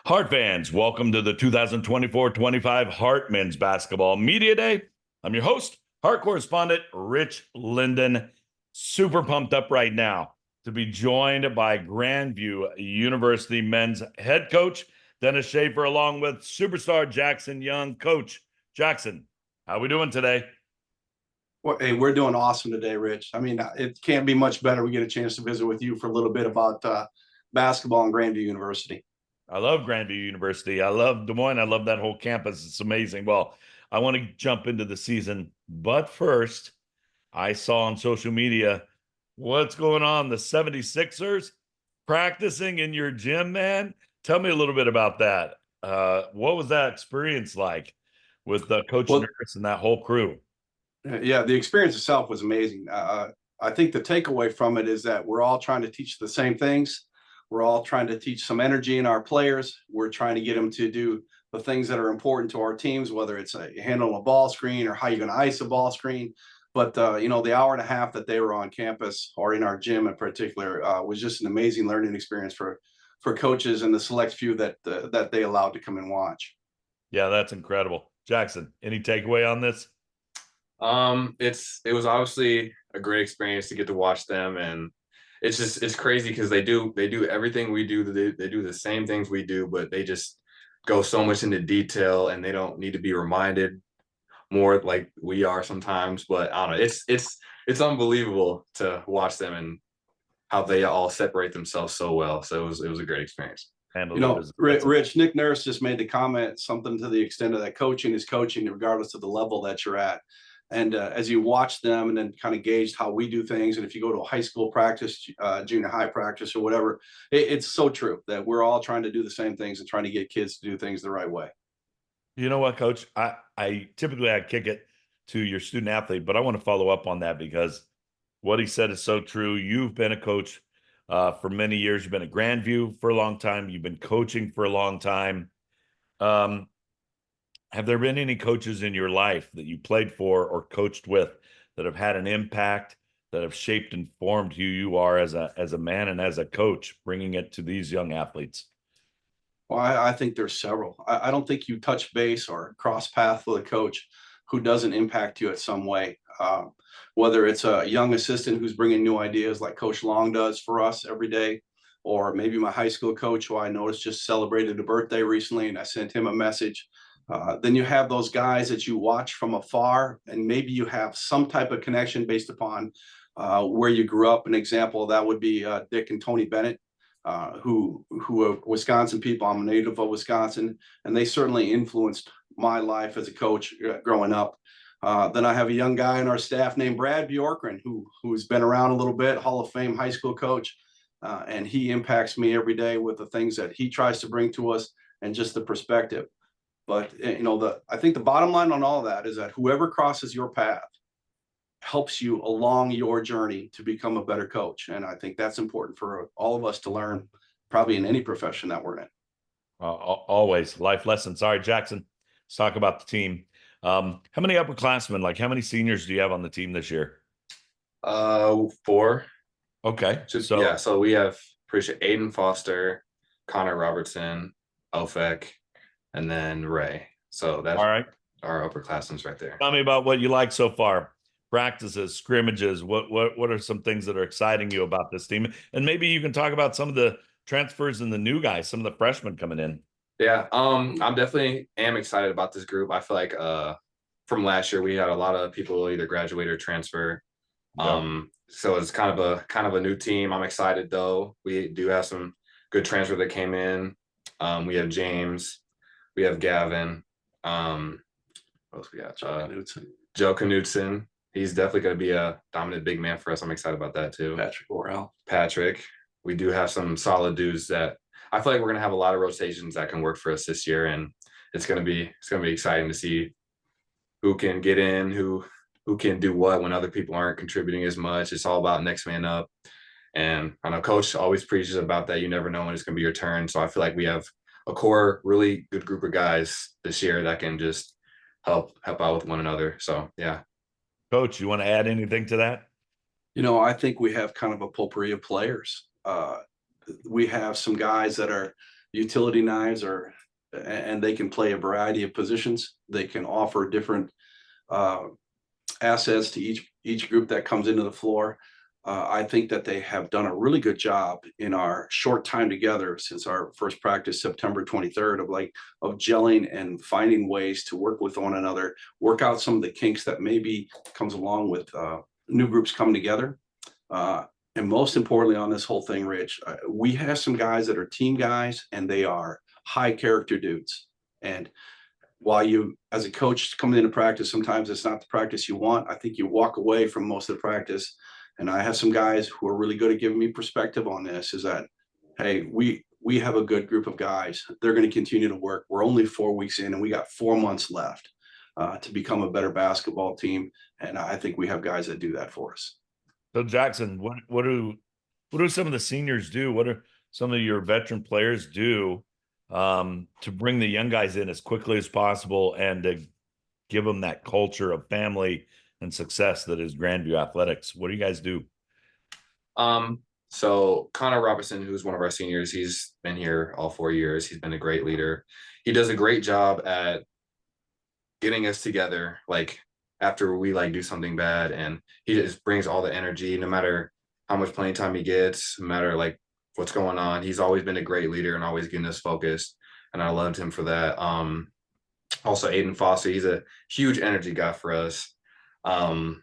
Hart fans, welcome to the 2024-25 Hart Men's Basketball Media Day. I'm your host, Hart correspondent Rich Linden. Super pumped up right now to be joined by Grandview University men's head coach, Dennis Schaefer, along with superstar Jackson Young. Coach Jackson, how are we doing today? Well, hey, we're doing awesome today, Rich. I mean, it can't be much better. We get a chance to visit with you for a little bit about basketball and Grandview University. I love Grandview University. I love Des Moines. I love that whole campus. It's amazing. Well, I want to jump into the season, but first, I saw on social media what's going on. The 76ers practicing in your gym, man. Tell me a little bit about that. What was that experience like with Coach Well, Nurse and that whole crew? yeah, the experience itself was amazing. I think the takeaway from it is that we're all trying to teach the same things. We're all trying to teach some energy in our players. We're trying to get them to do the things that are important to our teams, whether it's handling a ball screen or how you're going to ice a ball screen. But the hour and a half that they were on campus or in our gym in particular was just an amazing learning experience for coaches and the select few that they allowed to come and watch. Yeah, that's incredible. Jackson, any takeaway on this? It was obviously a great experience to get to watch them, and it's crazy because they do everything we do. They do the same things we do, but they just go so much into detail, and they don't need to be reminded more like we are sometimes. But I don't know, it's unbelievable to watch them and how they all separate themselves so well. So it was a great experience. Rich, Nick Nurse just made the comment something to the extent of that coaching is coaching regardless of the level that you're at. And as you watch them and then kind of gauge how we do things, and if you go to a high school practice, junior high practice or whatever, it's so true that we're all trying to do the same things and trying to get kids to do things the right way. You know what, Coach? I typically I kick it to your student athlete, but I want to follow up on that because what he said is so true. You've been a coach for many years. You've been at Grandview for a long time. You've been coaching for a long time. Um, have there been any coaches in your life that you played for or coached with that have had an impact, that have shaped and formed who you are as a man and as a coach, bringing it to these young athletes? Well, I think there's several. I don't think you touch base or cross path with a coach who doesn't impact you at some way. Whether it's a young assistant who's bringing new ideas like Coach Long does for us every day, or maybe my high school coach who I noticed just celebrated a birthday recently and I sent him a message. Then you have those guys that you watch from afar, and maybe you have some type of connection based upon where you grew up. An example of that would be Dick and Tony Bennett, who are Wisconsin people. I'm a native of Wisconsin, and they certainly influenced my life as a coach growing up. Then I have a young guy in our staff named Brad Bjorkren, who's been around a little bit, Hall of Fame high school coach, and he impacts me every day with the things that he tries to bring to us and just the perspective. But I think the bottom line on all of that is that whoever crosses your path helps you along your journey to become a better coach. And I think that's important for all of us to learn, probably in any profession that we're in. Always life lessons. All right, Jackson, let's talk about the team. How many upperclassmen, like how many seniors do you have on the team this year? 4. Okay. So we have appreciate Aiden Foster, Connor Robertson, Elfek, and then Ray. So that's all right. Our upperclassmen right there. Tell me about what you like so far. Practices, scrimmages. What are some things that are exciting you about this team? And maybe you can talk about some of the transfers and the new guys, some of the freshmen coming in. Yeah, I'm definitely excited about this group. I feel like from last year we had a lot of people either graduate or transfer. So it's kind of a new team. I'm excited though. We do have some good transfer that came in. We have James, we have Gavin. What else we got? Joe Knutson. He's definitely going to be a dominant big man for us. I'm excited about that too. Patrick. We do have some solid dudes that I feel like we're going to have a lot of rotations that can work for us this year, and it's going to be exciting to see who can get in, who can do what when other people aren't contributing as much. It's all about next man up, and I know Coach always preaches about that. You never know when it's going to be your turn. So I feel like we have a core, really good group of guys this year that can just help out with one another. So yeah. Coach, you want to add anything to that? I think we have kind of a potpourri of players. We have some guys that are utility knives and they can play a variety of positions. They can offer different assets to each group that comes into the floor. I think that they have done a really good job in our short time together since our first practice, September 23rd, of gelling and finding ways to work with one another, work out some of the kinks that maybe comes along with new groups coming together. And most importantly on this whole thing, Rich, we have some guys that are team guys and they are high character dudes. And while you, as a coach coming into practice, sometimes it's not the practice you want. I think you walk away from most of the practice. And I have some guys who are really good at giving me perspective on this, is that, hey, we have a good group of guys. They're going to continue to work. We're only 4 weeks in and we got 4 months left to become a better basketball team. And I think we have guys that do that for us. So Jackson, what do some of the seniors do? What are some of your veteran players do to bring the young guys in as quickly as possible and to give them that culture of family and success that is Grandview Athletics? What do you guys do? So Connor Robertson, who's one of our seniors, he's been here all 4 years. He's been a great leader. He does a great job at getting us together, like after we like do something bad, and he just brings all the energy, no matter how much playing time he gets, no matter like what's going on. He's always been a great leader and always getting us focused, and I loved him for that. Also Aiden Foster, he's a huge energy guy for us. I don't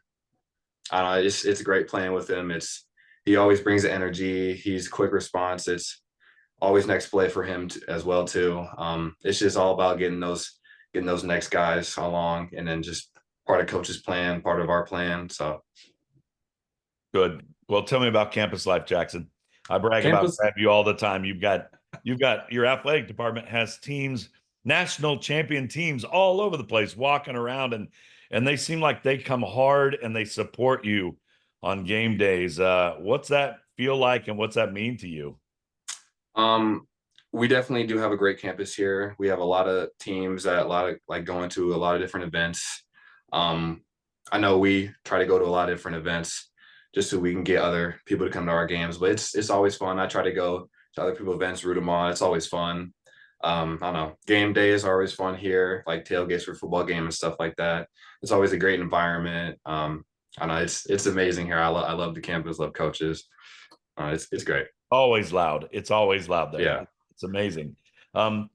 know, it's great playing with him. He always brings the energy. He's quick response. It's always next play for him as well too. It's just all about getting those next guys along, and then just part of coach's plan, part of our plan. So good. Well, tell me about campus life, Jackson. I brag about Grandview all the time. You've got your athletic department has teams, national champion teams all over the place walking around, and they seem like they come hard and they support you on game days. What's that feel like and what's that mean to you? We definitely do have a great campus here. We have a lot of teams that going to a lot of different events. I know we try to go to a lot of different events just so we can get other people to come to our games, but it's always fun. I try to go to other people's events, root them on. It's always fun. I don't know, game days are always fun here, like tailgates for football game and stuff like that. It's always a great environment. I know it's amazing here. I love the campus, love coaches. It's great. Always loud. It's always loud there. Yeah. It's amazing.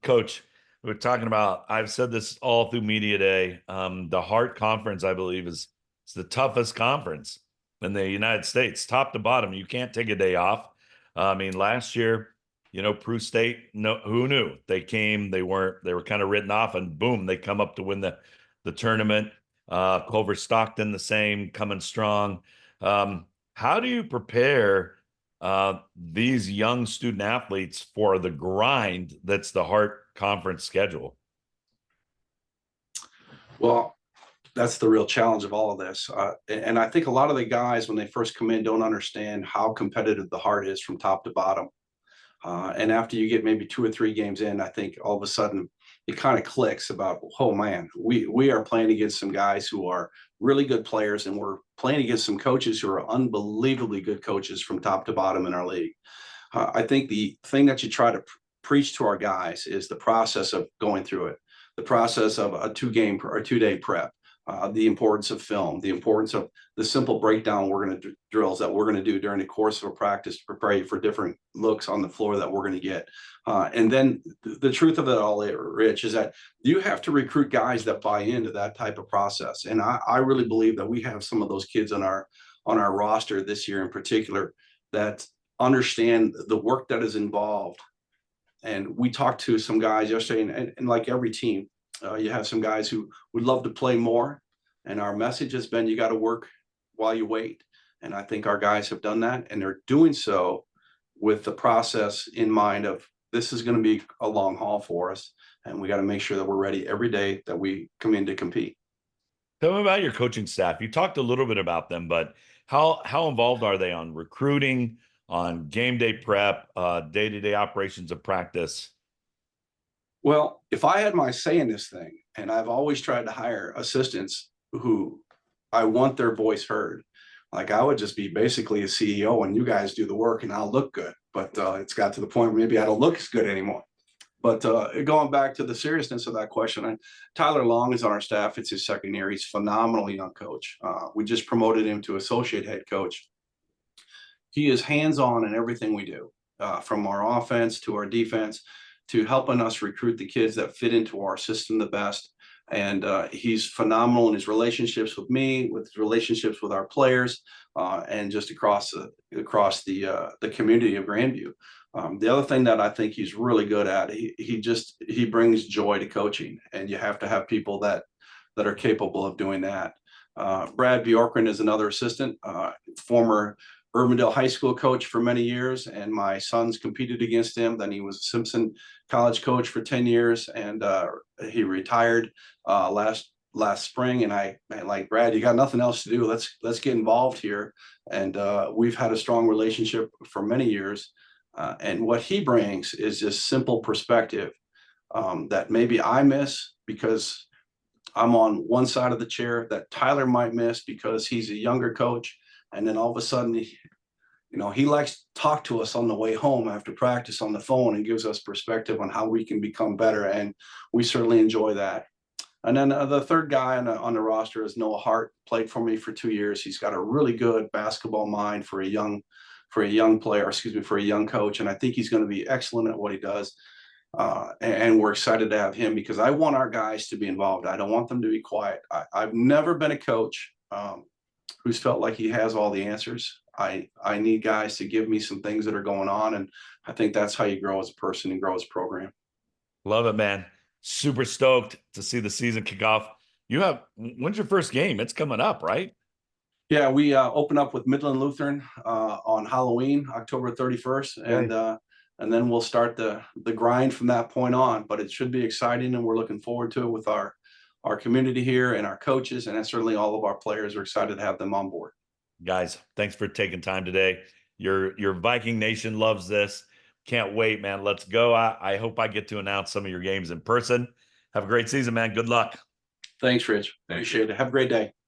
Coach, we're talking about, I've said this all through media day. The Hart Conference, I believe, is the toughest conference in the United States, top to bottom. You can't take a day off. I mean, last year, Peru State, who knew? They were kind of written off, and boom, they come up to win the tournament. Culver Stockton, the same, coming strong. How do you prepare these young student athletes for the grind that's the Hart Conference schedule? Well, that's the real challenge of all of this. And I think a lot of the guys, when they first come in, don't understand how competitive the Hart is from top to bottom. And after you get maybe 2 or 3 games in, I think all of a sudden it kind of clicks about, oh man, we are playing against some guys who are really good players, and we're playing against some coaches who are unbelievably good coaches from top to bottom in our league. I think the thing that you try to preach to our guys is the process of going through it, the process of a 2-day prep, the importance of film, the importance of the simple breakdown drills that we're going to do during the course of a practice to prepare you for different looks on the floor that we're going to get. And then the truth of it all, Rich, is that you have to recruit guys that buy into that type of process. And I really believe that we have some of those kids on our roster this year in particular that understand the work that is involved. And we talked to some guys yesterday, and like every team, you have some guys who would love to play more. And our message has been, you got to work while you wait. And I think our guys have done that, and they're doing so with the process in mind of, this is going to be a long haul for us, and we got to make sure that we're ready every day that we come in to compete. Tell me about your coaching staff. You talked a little bit about them, but how involved are they on recruiting, on game day prep, day-to-day operations of practice? Well, if I had my say in this thing, and I've always tried to hire assistants who I want their voice heard, like I would just be basically a CEO and you guys do the work and I'll look good. But it's got to the point where maybe I don't look as good anymore. But going back to the seriousness of that question, Tyler Long is on our staff. It's his second year. He's a phenomenal young coach. We just promoted him to associate head coach. He is hands-on in everything we do, from our offense to our defense, to helping us recruit the kids that fit into our system the best. And he's phenomenal in his relationships with me, with his relationships with our players, and just across the community of Grandview. The other thing that I think he's really good at, he brings joy to coaching, and you have to have people that are capable of doing that. Brad Bjorkren is another assistant, former Urbandale High School coach for many years, and my sons competed against him. Then he was a Simpson College coach for 10 years, and he retired last spring. And I like, Brad, you got nothing else to do. Let's get involved here. And we've had a strong relationship for many years. And what he brings is just simple perspective that maybe I miss because I'm on one side of the chair, that Tyler might miss because he's a younger coach. And then all of a sudden, he likes to talk to us on the way home after practice on the phone and gives us perspective on how we can become better. And we certainly enjoy that. And then the third guy on the roster is Noah Hart. Played for me for 2 years. He's got a really good basketball mind for a young player, for a young coach. And I think he's going to be excellent at what he does. And we're excited to have him because I want our guys to be involved. I don't want them to be quiet. I've never been a coach who's felt like he has all the answers. I need guys to give me some things that are going on. And I think that's how you grow as a person and grow as a program. Love it, man. Super stoked to see the season kick off. When's your first game? It's coming up, right? Yeah, we open up with Midland Lutheran on Halloween, October 31st. And then we'll start the grind from that point on. But it should be exciting, and we're looking forward to it with our community here and our coaches, and certainly all of our players are excited to have them on board. Guys, thanks for taking time today. Your Viking Nation loves this. Can't wait, man. Let's go. I hope I get to announce some of your games in person. Have a great season, man. Good luck. Thanks, Rich. Appreciate it. Have a great day.